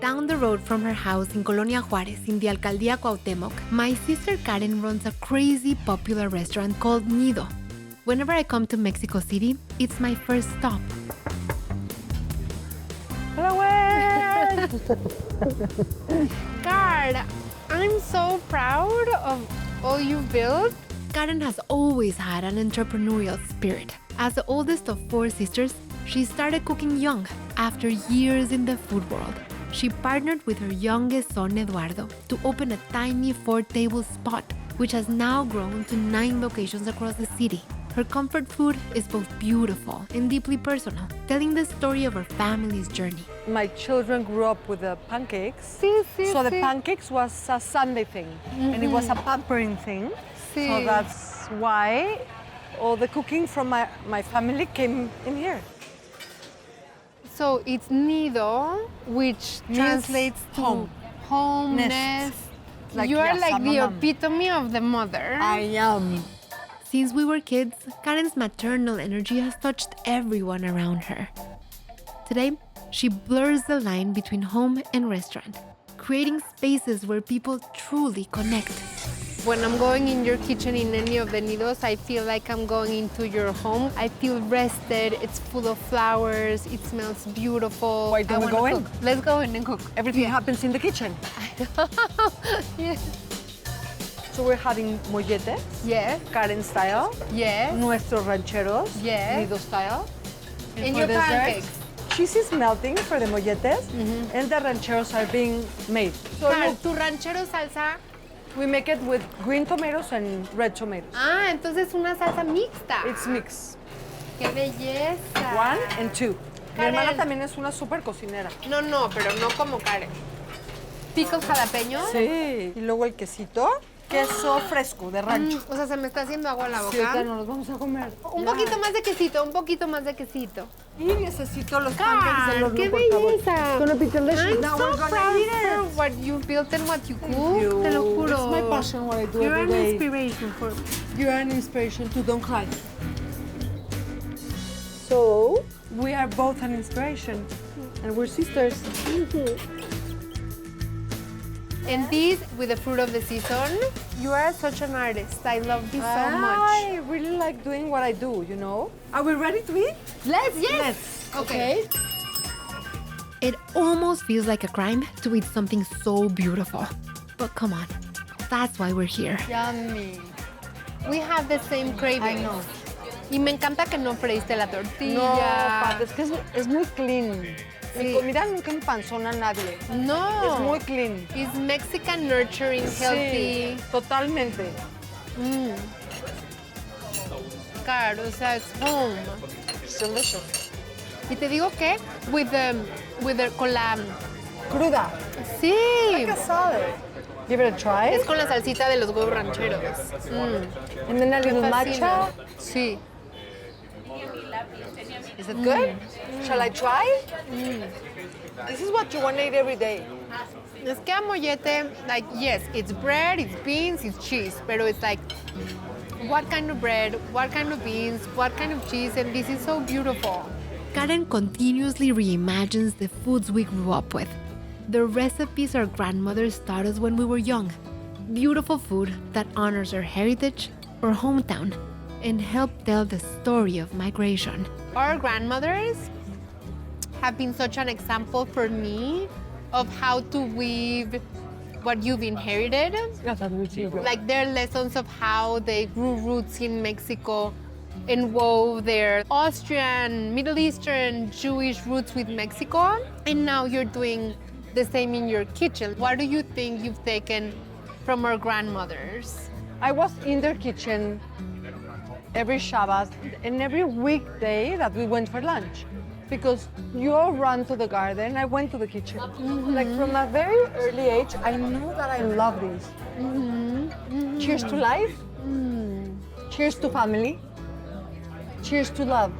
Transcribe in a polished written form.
Down the road from her house in Colonia Juárez in the Alcaldía Cuauhtémoc, my sister Karen runs a crazy popular restaurant called Nido. Whenever I come to Mexico City, it's my first stop. God, I'm so proud of all you've built. Karen has always had an entrepreneurial spirit. As the oldest of 4 sisters, she started cooking young after years in the food world. She partnered with her youngest son, Eduardo, to open a tiny 4-table spot, which has now grown to 9 locations across the city. Her comfort food is both beautiful and deeply personal, telling the story of her family's journey. My children grew up with the pancakes. Sí, sí, So the sí. pancakes was a Sunday thing, and it was a pampering thing. Sí. So that's why all the cooking from my family came in here. So it's Nido, which translates to home, nest. Like, You are yes, like I'm the a mom. epitome of the mother. I am. Since we were kids, Karen's maternal energy has touched everyone around her. Today, she blurs the line between home and restaurant, creating spaces where people truly connect. When I'm going in your kitchen in any of the Nidos, I feel like I'm going into your home. I feel rested, it's full of flowers, it smells beautiful. Why don't I we go wanna in? cook. Let's go in and cook. Everything happens in the kitchen. Yes. So we're having molletes, Yes. Karen style, Yes. nuestros rancheros, Yes. Nido style. And for your dessert, pancakes. cheese is melting for the molletes, and the rancheros are being made. So Karen, look, tu ranchero salsa. we make it with green tomatoes and red tomatoes. Ah, entonces una salsa mixta. It's mixed. ¡Qué belleza! 1 and 2. Mi Karen. hermana también es una super cocinera. No, pero no como Karen. ¿Picos jalapeños? Sí. Y luego el quesito, queso fresco de rancho. O sea, se me está haciendo agua en la boca. Sí, ahorita nos los vamos a comer. Un poquito más de quesito, un poquito más de quesito. Y necesito los pancakes del horno, ¡Qué por favor. belleza! It's gonna be delicious. I'm Now so we're gonna proud eat for it. what you built and what you cook. You. Te lo juro. It's my passion, what I do You're every an day. inspiration for me. You're an inspiration too, don't cry. So, we are both an inspiration. And we're sisters. And this with the fruit of the season. You are such an artist. I love this so much. I really like doing what I do, you know? Are we ready to eat? Yes. Okay. It almost feels like a crime to eat something so beautiful. But come on, that's why we're here. Yummy. We have the same cravings. I know. Y me encanta que no freíste la tortilla. No, Pat, es que es muy clean. Mi Sí. comida nunca empanzona a nadie. No. Es muy clean. It's Mexican nurturing, healthy. Sí, totalmente. Claro, o sea, it's home. It's delicious. Y te digo que con la Cruda. sí, Like a salad. Give it a try. es con la salsita de los huevos rancheros. And then a little Me matcha. fascina. Sí. Is it good? Shall I try? This is what you want to eat every day. Es que a mollete, like, yes, it's bread, it's beans, it's cheese, pero it's like, what kind of bread, what kind of beans, what kind of cheese, and this is so beautiful. Karen continuously reimagines the foods we grew up with. The recipes our grandmothers taught us when we were young. Beautiful food that honors our heritage, our hometown, and help tell the story of migration. Our grandmothers have been such an example for me of how to weave what you've inherited. Like their lessons of how they grew roots in Mexico and wove their Austrian, Middle Eastern, Jewish roots with Mexico. And now you're doing the same in your kitchen. What do you think you've taken from our grandmothers? I was in their kitchen every Shabbat and every weekday that we went for lunch. Because you all run to the garden, I went to the kitchen. Like from a very early age, I know that I love this. Cheers to life. Cheers to family. Cheers to love.